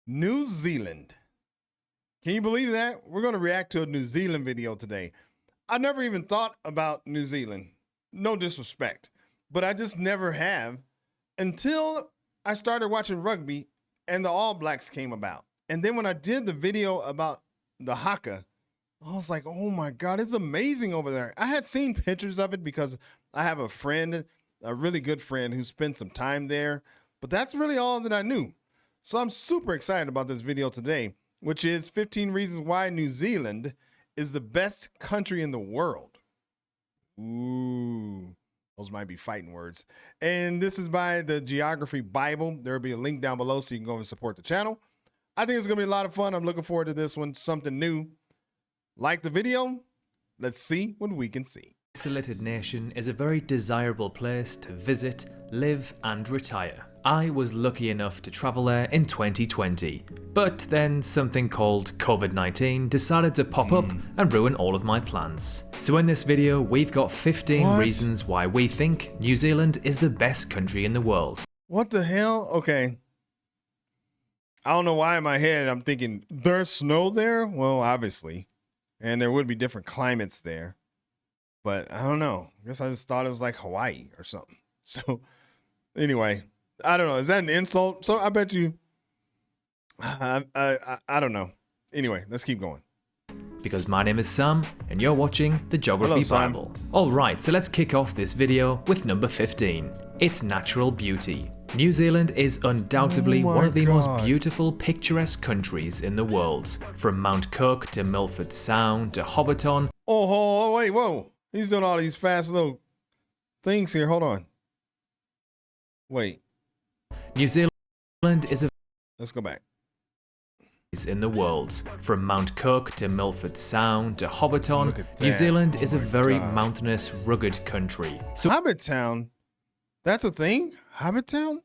New Zealand. Can you believe that? We're going to react to a New Zealand video today. I never even thought about New Zealand. No disrespect, but I just never have until I started watching rugby and the All Blacks came about. And then when I did the video about the haka, I was like, oh my God, it's amazing over there. I had seen pictures of it because I have a friend, a really good friend who spent some time there, but that's really all that I knew. So I'm super excited about this video today, which is 15 reasons why New Zealand is the best country in the world. Ooh, those might be fighting words. And this is by the Geography Bible. There will be a link down below so you can go and support the channel. I think it's going to be a lot of fun. I'm looking forward to this one, something new. Like the video? Let's see what we can see. Isolated nation is a very desirable place to visit, live and retire. I was lucky enough to travel there in 2020, but then something called COVID-19 decided to pop up and ruin all of my plans. So in this video we've got 15 reasons why we think New Zealand is the best country in the world. What the hell? Okay. I don't know why in my head I'm thinking there's snow there. Well, obviously, and there would be different climates there, but I don't know. I guess I just thought it was like Hawaii or something. So anyway, I don't know. Is that an insult? So I bet you, I don't know. Anyway, let's keep going. Because my name is Sam and you're watching the Geography Bible. Alright, so let's kick off this video with number 15. Its natural beauty. New Zealand is undoubtedly one of the most beautiful, picturesque countries in the world. From Mount Cook to Milford Sound to Hobbiton. Oh, wait, whoa. He's doing all these fast little things here. Hold on. Wait. New Zealand is a Let's go back. In the world. From Mount Cook to Milford Sound to Hobbiton, New Zealand is a very mountainous, rugged country. So Hobbiton? That's a thing? Hobbiton?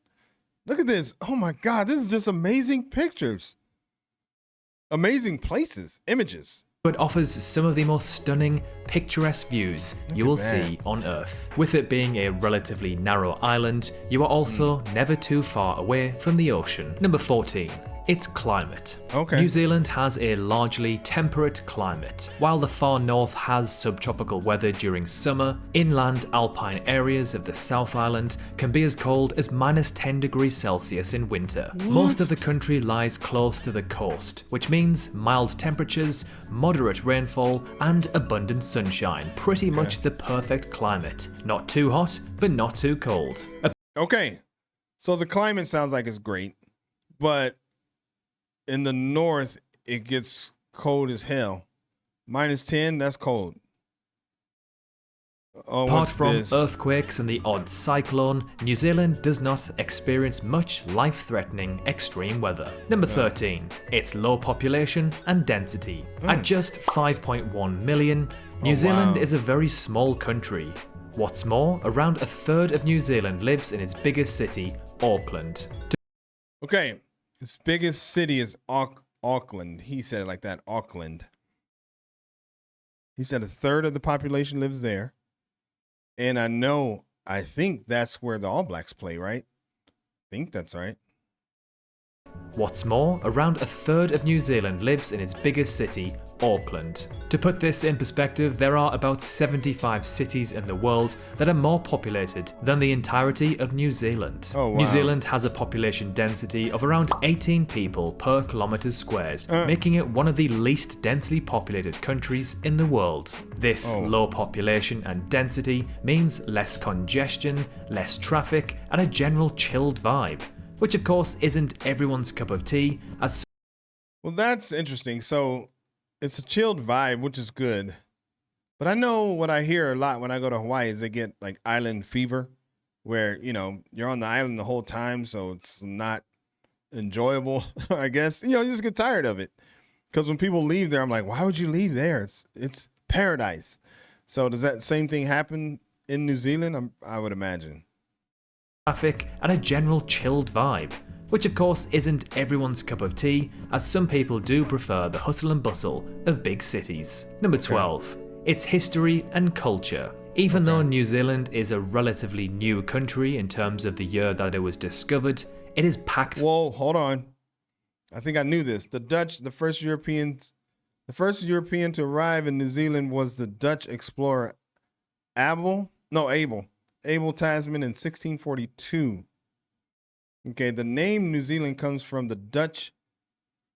Look at this. Oh my God, this is just amazing pictures. Amazing places, images. It offers some of the most stunning, picturesque views you will see on Earth. With it being a relatively narrow island, you are also never too far away from the ocean. Number 14. Its climate. Okay. New Zealand has a largely temperate climate. While the far north has subtropical weather during summer, inland alpine areas of the South Island can be as cold as -10 degrees Celsius in winter. Most of the country lies close to the coast, which means mild temperatures, moderate rainfall, and abundant sunshine. Pretty much the perfect climate. Not too hot, but not too cold. Okay, so the climate sounds like it's great, but in the north, it gets cold as hell. -10, that's cold. Oh, apart from earthquakes and the odd cyclone, New Zealand does not experience much life-threatening extreme weather. Number 13. Its low population and density. At just 5.1 million, New Zealand is a very small country. What's more, around a third of New Zealand lives in its biggest city, Auckland. Okay. Its biggest city is Auckland. He said it like that, Auckland. He said a third of the population lives there. And I think that's where the All Blacks play, right? I think that's right. What's more, around a third of New Zealand lives in its biggest city, Auckland. To put this in perspective, there are about 75 cities in the world that are more populated than the entirety of New Zealand. Oh, wow. New Zealand has a population density of around 18 people per kilometre squared, making it one of the least densely populated countries in the world. This low population and density means less congestion, less traffic, and a general chilled vibe, which of course isn't everyone's cup of tea. Well, that's interesting. So it's a chilled vibe, which is good. But I know what I hear a lot when I go to Hawaii is they get like island fever, where, you know, you're on the island the whole time, so it's not enjoyable, I guess. You know, you just get tired of it. Because when people leave there, I'm like, why would you leave there? It's paradise. So does that same thing happen in New Zealand? I would imagine. Traffic and a general chilled vibe, which of course isn't everyone's cup of tea, as some people do prefer the hustle and bustle of big cities. Number 12. Its history and culture. Even though New Zealand is a relatively new country in terms of the year that it was discovered, it is packed. Whoa, hold on. I think I knew this. The Dutch, the first European to arrive in New Zealand was the Dutch explorer Abel Tasman in 1642. Okay, the name New Zealand comes from the Dutch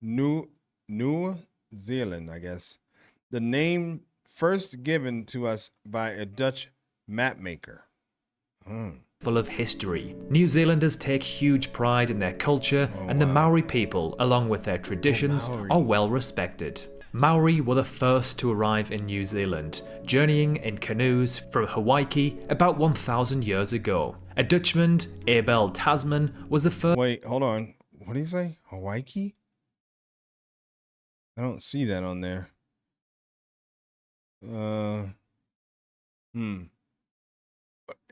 New Zealand, I guess. The name first given to us by a Dutch map maker. Full of history. New Zealanders take huge pride in their culture, and the Maori people, along with their traditions, are well respected. Maori were the first to arrive in New Zealand, journeying in canoes from Hawaii about 1,000 years ago. A Dutchman, Abel Tasman, was the first. Wait, hold on. What do you say? Hawaii? I don't see that on there.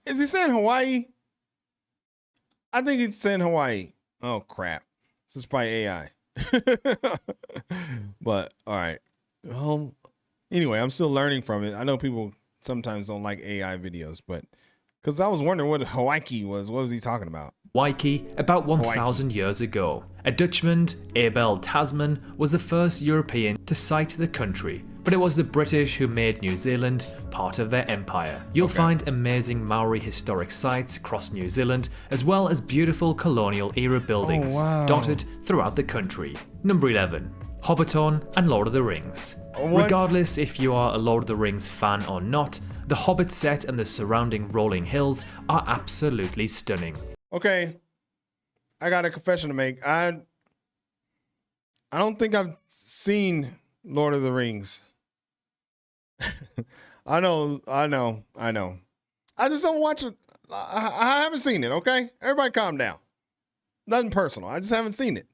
Is he saying Hawaii? I think he's saying Hawaii. Oh crap. This is probably AI. But all right. Anyway, I'm still learning from it. I know people sometimes don't like AI videos, but because I was wondering what Hawaii was. What was he talking about? Hawaii about 1,000 years ago. A Dutchman, Abel Tasman, was the first European to sight the country, but it was the British who made New Zealand part of their empire. You'll find amazing Maori historic sites across New Zealand, as well as beautiful colonial era buildings dotted throughout the country. Number 11. Hobbiton and Lord of the Rings. Regardless if you are a Lord of the Rings fan or not, the Hobbit set and the surrounding rolling hills are absolutely stunning. Okay, I got a confession to make. I don't think I've seen Lord of the Rings. I know. I just don't watch it. I haven't seen it, okay? Everybody calm down. Nothing personal. I just haven't seen it.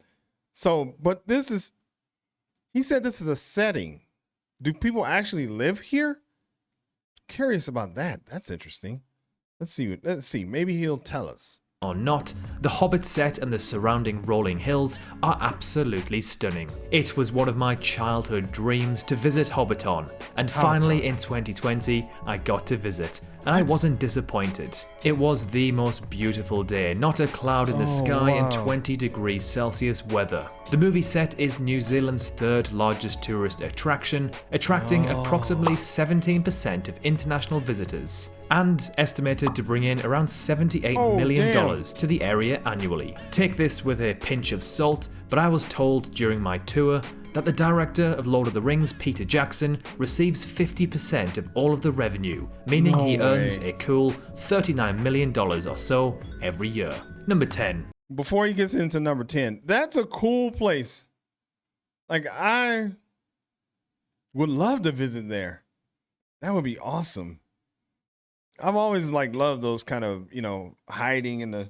So, but he said this is a setting. Do people actually live here? Curious about that. That's interesting. Let's see. Maybe he'll tell us. Or not, the Hobbit set and the surrounding rolling hills are absolutely stunning. It was one of my childhood dreams to visit Hobbiton, and finally in 2020 I got to visit, and I wasn't disappointed. It was the most beautiful day, not a cloud in the sky and 20 degrees Celsius weather. The movie set is New Zealand's third largest tourist attraction, attracting approximately 17% of international visitors, and estimated to bring in around $78 million to the area annually. Take this with a pinch of salt, but I was told during my tour that the director of Lord of the Rings, Peter Jackson, receives 50% of all of the revenue, meaning he earns a cool $39 million or so every year. Number 10. Before he gets into number 10, that's a cool place. Like, I would love to visit there. That would be awesome. I've always loved those kind of, hiding in the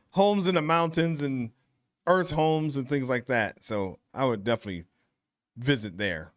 homes in the mountains and earth homes and things like that. So I would definitely visit there.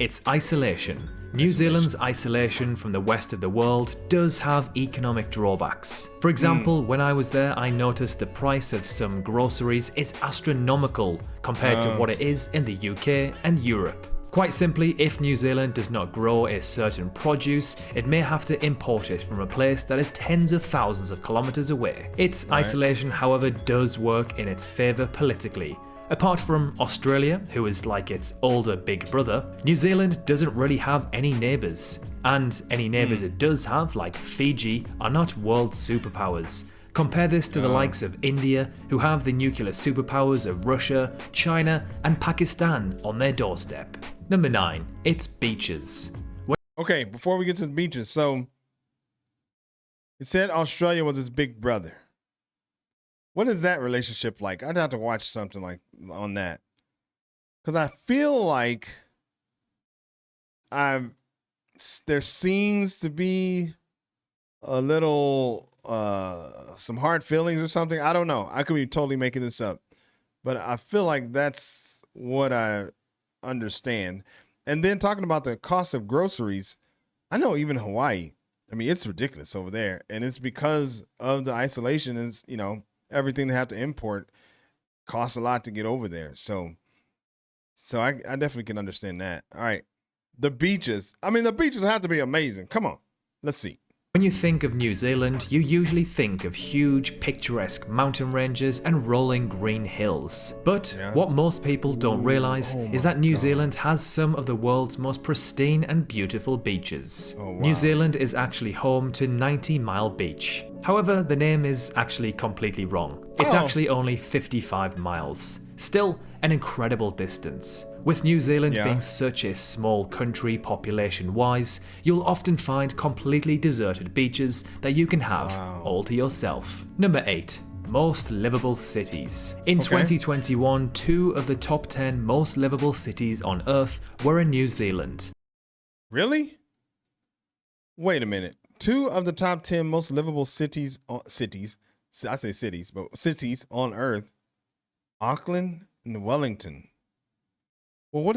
It's isolation. New Zealand's isolation from the rest of the world does have economic drawbacks. For example, when I was there, I noticed the price of some groceries is astronomical compared to what it is in the UK and Europe. Quite simply, if New Zealand does not grow a certain produce, it may have to import it from a place that is tens of thousands of kilometers away. Its isolation, however, does work in its favour politically. Apart from Australia, who is like its older big brother, New Zealand doesn't really have any neighbours. And any neighbours it does have, like Fiji, are not world superpowers. Compare this to the likes of India, who have the nuclear superpowers of Russia, China, and Pakistan on their doorstep. Number 9. It's beaches. Okay, before we get to the beaches, so it said Australia was his big brother. What is that relationship like? I'd have to watch something like on that. Because I feel like there seems to be a little some hard feelings or something. I don't know. I could be totally making this up. But I feel like that's what I understand. And then talking about the cost of groceries, I know even Hawaii, I mean, it's ridiculous over there. And it's because of the isolation is, everything they have to import costs a lot to get over there. So I definitely can understand that. All right. The beaches. I mean, the beaches have to be amazing. Come on. Let's see. When you think of New Zealand, you usually think of huge, picturesque mountain ranges and rolling green hills. But what most people don't realise is that New Zealand has some of the world's most pristine and beautiful beaches. New Zealand is actually home to 90 Mile Beach. However, the name is actually completely wrong. It's actually only 55 miles. Still, an incredible distance. With New Zealand being such a small country population-wise, you'll often find completely deserted beaches that you can have all to yourself. Number 8. Most livable cities. In 2021, 2 of the top 10 most livable cities on Earth were in New Zealand. Really? Wait a minute. 2 of the top 10 most livable cities on Earth, Auckland and Wellington. Well,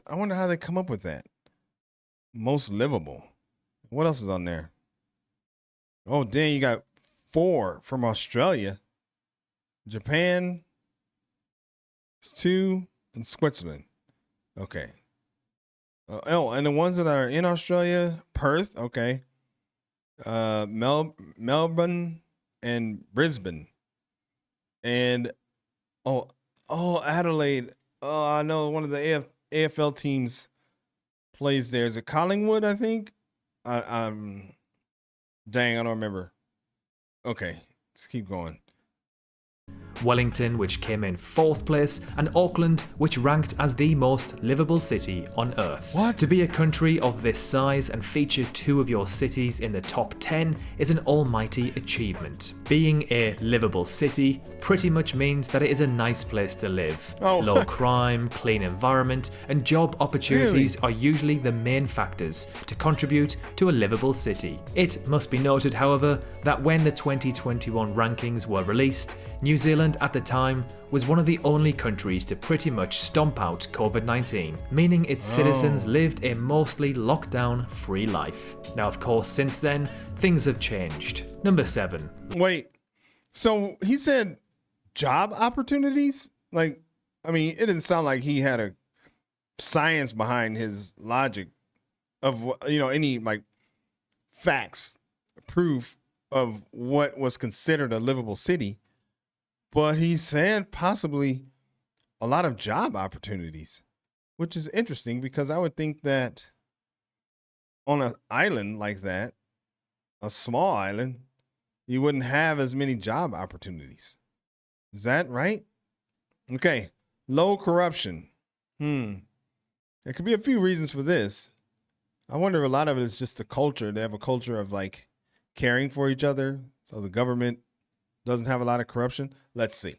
I wonder how they come up with that. Most livable. What else is on there? Oh, dang, you got 4 from Australia, Japan, 2, and Switzerland. Okay. And the ones that are in Australia, Perth, okay. Melbourne and Brisbane. And Adelaide. Oh, I know one of the AFL teams plays there. Is it Collingwood, I think? Dang, I don't remember. Okay, let's keep going. Wellington, which came in 4th place, and Auckland, which ranked as the most livable city on Earth. What? To be a country of this size and feature 2 of your cities in the top 10 is an almighty achievement. Being a livable city pretty much means that it is a nice place to live. Low crime, clean environment, and job opportunities are usually the main factors to contribute to a livable city. It must be noted, however, that when the 2021 rankings were released, New Zealand at the time was one of the only countries to pretty much stomp out COVID-19, meaning its citizens lived a mostly lockdown-free life. Now, of course, since then, things have changed. Number 7. Wait, so he said job opportunities? Like, I mean, it didn't sound like he had a science behind his logic of, any like facts, proof of what was considered a livable city. But he said possibly a lot of job opportunities, which is interesting because I would think that on an island like that, a small island, you wouldn't have as many job opportunities. Is that right? Okay. Low corruption. There could be a few reasons for this. I wonder if a lot of it is just the culture. They have a culture of like caring for each other. So the government doesn't have a lot of corruption. Let's see.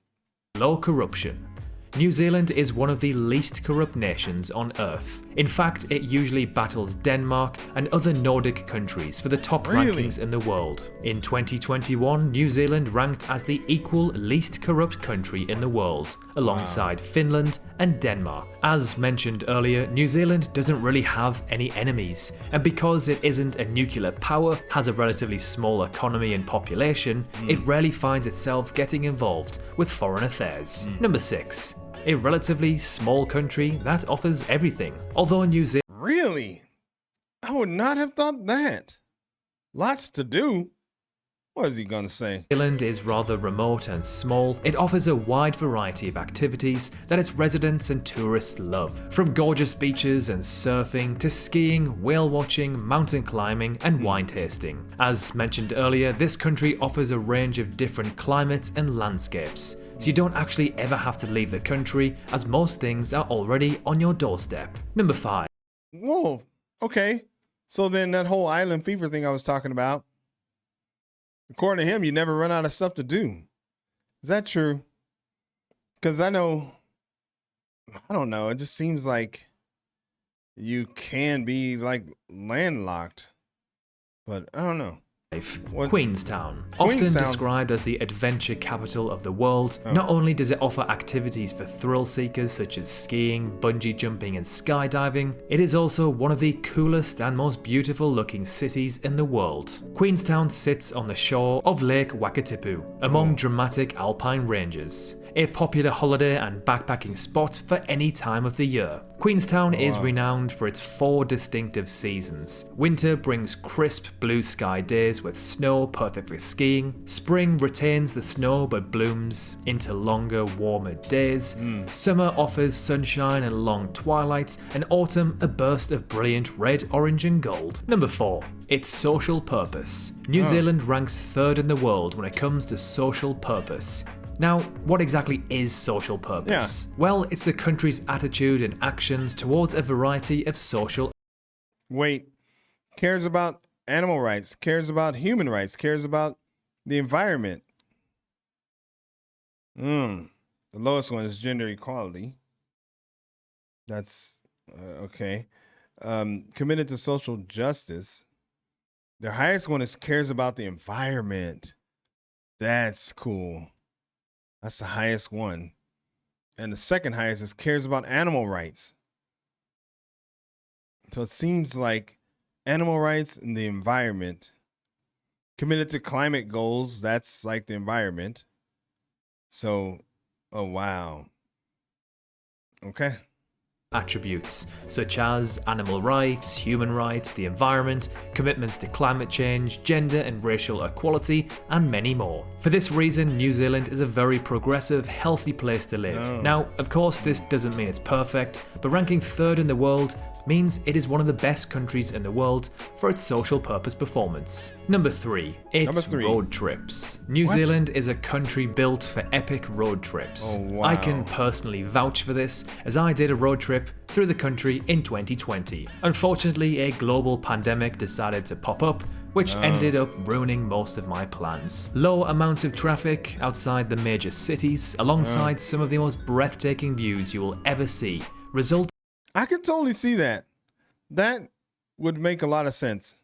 Low corruption. New Zealand is one of the least corrupt nations on Earth. In fact, it usually battles Denmark and other Nordic countries for the top rankings in the world. In 2021, New Zealand ranked as the equal least corrupt country in the world, alongside Finland and Denmark. As mentioned earlier, New Zealand doesn't really have any enemies, and because it isn't a nuclear power, has a relatively small economy and population, it rarely finds itself getting involved with foreign affairs. Number 6. A relatively small country that offers everything. Although New Zealand... Really? I would not have thought that. Lots to do. What is he gonna say? New Zealand is rather remote and small. It offers a wide variety of activities that its residents and tourists love. From gorgeous beaches and surfing to skiing, whale watching, mountain climbing, and wine tasting. As mentioned earlier, this country offers a range of different climates and landscapes, so you don't actually ever have to leave the country, as most things are already on your doorstep. Number 5. Whoa, okay. So then that whole island fever thing I was talking about, according to him, you never run out of stuff to do. Is that true? Because I don't know. It just seems like you can be like landlocked, but I don't know. Queenstown. Often described as the adventure capital of the world, not only does it offer activities for thrill seekers such as skiing, bungee jumping and skydiving, it is also one of the coolest and most beautiful looking cities in the world. Queenstown sits on the shore of Lake Wakatipu, among dramatic alpine ranges. a popular holiday and backpacking spot for any time of the year. Queenstown is renowned for its 4 distinctive seasons. Winter brings crisp blue sky days with snow perfect for skiing. Spring retains the snow but blooms into longer, warmer days. Summer offers sunshine and long twilights, and autumn a burst of brilliant red, orange and gold. Number 4. Its social purpose. New Zealand ranks 3rd in the world when it comes to social purpose. Now, what exactly is social purpose? Well, it's the country's attitude and actions towards a variety of social... Wait, cares about animal rights, cares about human rights, cares about the environment. The lowest one is gender equality. That's okay. Committed to social justice. The highest one is cares about the environment. That's cool. That's the highest one. And the second highest is cares about animal rights. So it seems like animal rights and the environment. Committed to climate goals. That's like the environment. So, oh, wow. Okay. Attributes such as animal rights, human rights, the environment, commitments to climate change, gender and racial equality, and many more. For this reason, New Zealand is a very progressive, healthy place to live. Now, of course, this doesn't mean it's perfect, but ranking 3rd in the world means it is one of the best countries in the world for its social purpose performance. Number 3. Its road trips. New Zealand is a country built for epic road trips. Oh, wow. I can personally vouch for this, as I did a road trip through the country in 2020. Unfortunately, a global pandemic decided to pop up, which ended up ruining most of my plans. Low amounts of traffic outside the major cities, alongside some of the most breathtaking views you will ever see, result. I could totally see that. That would make a lot of sense.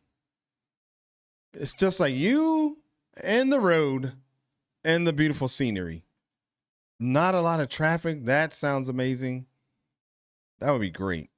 It's just like you and the road and the beautiful scenery. Not a lot of traffic. That sounds amazing. That would be great.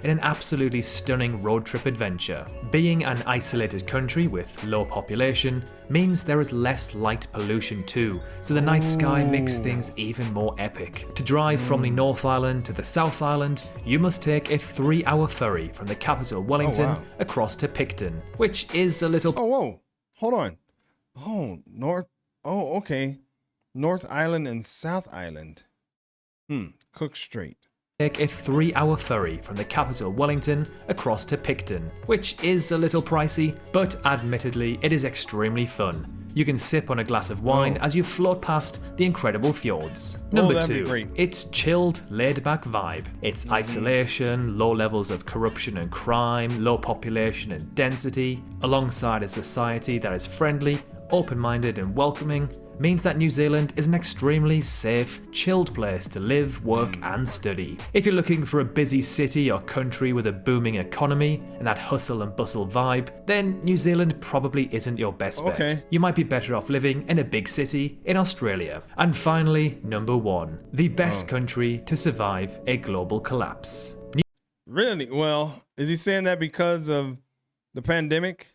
In an absolutely stunning road trip adventure. Being an isolated country with low population means there is less light pollution too, so the night sky makes things even more epic. To drive from the North Island to the South Island, you must take a 3-hour ferry from the capital Wellington across to Picton, which is a little... Oh, whoa. Hold on. Okay. North Island and South Island. Cook Strait. Take a 3-hour ferry from the capital Wellington across to Picton, which is a little pricey, but admittedly it is extremely fun. You can sip on a glass of wine as you float past the incredible fjords. Number 2, its chilled, laid-back vibe. Its isolation, low levels of corruption and crime, low population and density, alongside a society that is friendly, open-minded and welcoming, means that New Zealand is an extremely safe, chilled place to live, work and study. If you're looking for a busy city or country with a booming economy and that hustle and bustle vibe, then New Zealand probably isn't your best bet. You might be better off living in a big city in Australia. And finally, number 1, the best country to survive a global collapse. Really? Well, is he saying that because of the pandemic?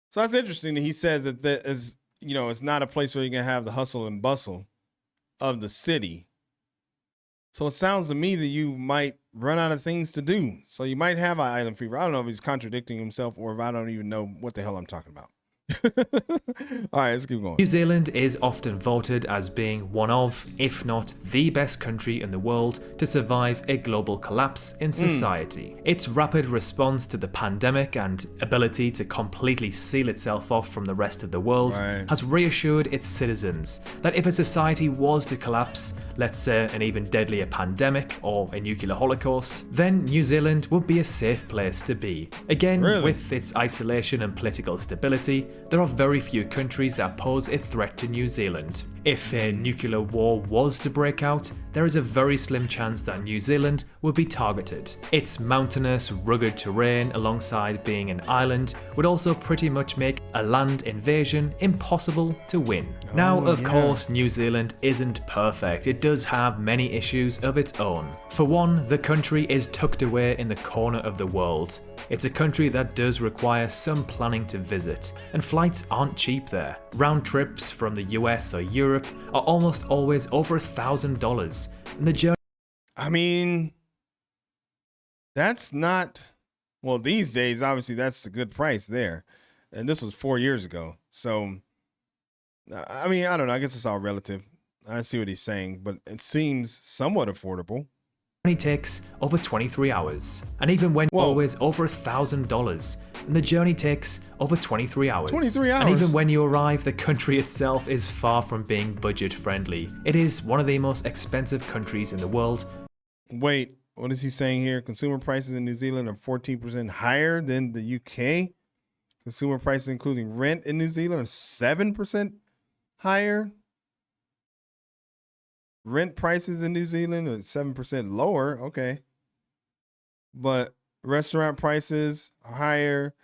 So that's interesting that he says that it's not a place where you can have the hustle and bustle of the city. So it sounds to me that you might run out of things to do. So you might have an island fever. I don't know if he's contradicting himself or if I don't even know what the hell I'm talking about. All right, let's keep going. New Zealand is often voted as being one of, if not the best country in the world to survive a global collapse in society. Its rapid response to the pandemic and ability to completely seal itself off from the rest of the world has reassured its citizens that if a society was to collapse, let's say an even deadlier pandemic or a nuclear holocaust, then New Zealand would be a safe place to be. Again, with its isolation and political stability, there are very few countries that pose a threat to New Zealand. If a nuclear war was to break out, there is a very slim chance that New Zealand would be targeted. Its mountainous, rugged terrain alongside being an island would also pretty much make a land invasion impossible to win. Now, of course, New Zealand isn't perfect. It does have many issues of its own. For one, the country is tucked away in the corner of the world. It's a country that does require some planning to visit, and flights aren't cheap there. Round trips from the US or Europe Europe are almost always over $1,000, and the journey I mean, that's not, well, these days, obviously, that's a good price there. And this was 4 years ago. So, I mean, I don't know. I guess it's all relative. I see what he's saying, but it seems somewhat affordable. takes over 23 hours. And even when Whoa. always over $1,000, and the journey takes over 23 hours. 23 hours? And even when you arrive, the country itself is far from being budget friendly. It is one of the most expensive countries in the world. Wait, what is he saying here? Consumer prices in New Zealand are 14% higher than the UK. Consumer prices, including rent in New Zealand, are 7% higher. Rent prices in New Zealand are 7% lower. Okay. But restaurant prices are higher.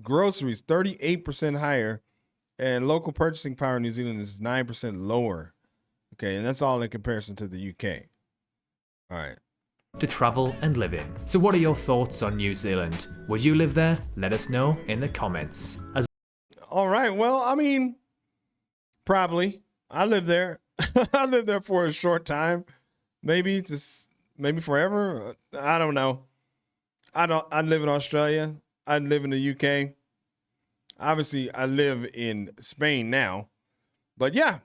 Groceries, 38% higher. And local purchasing power in New Zealand is 9% lower. Okay. And that's all in comparison to the UK. All right. To travel and live in. So what are your thoughts on New Zealand? Would you live there? Let us know in the comments. All right. Well, I mean, probably. I live there. I lived there for a short time, maybe forever. I don't know. I live in Australia. I live in the UK. Obviously, I live in Spain now, but yeah,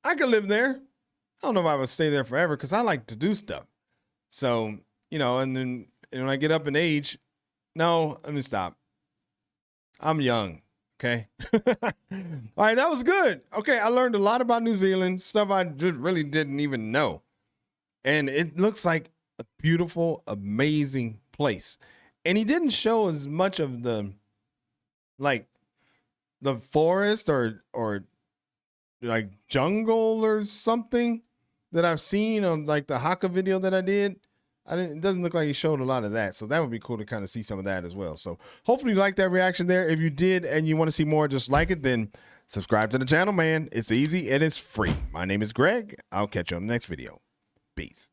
I could live there. I don't know if I would stay there forever because I like to do stuff. So, and then when I get up in age, no, let me stop. I'm young. Okay. All right. That was good. Okay. I learned a lot about New Zealand, stuff I really didn't even know. And it looks like a beautiful, amazing place. And he didn't show as much of the forest or like jungle or something that I've seen on like the Haka video that I did. It doesn't look like he showed a lot of that. So that would be cool to kind of see some of that as well. So hopefully you like that reaction there. If you did and you want to see more just like it, then subscribe to the channel, man. It's easy and it's free. My name is Greg. I'll catch you on the next video. Peace.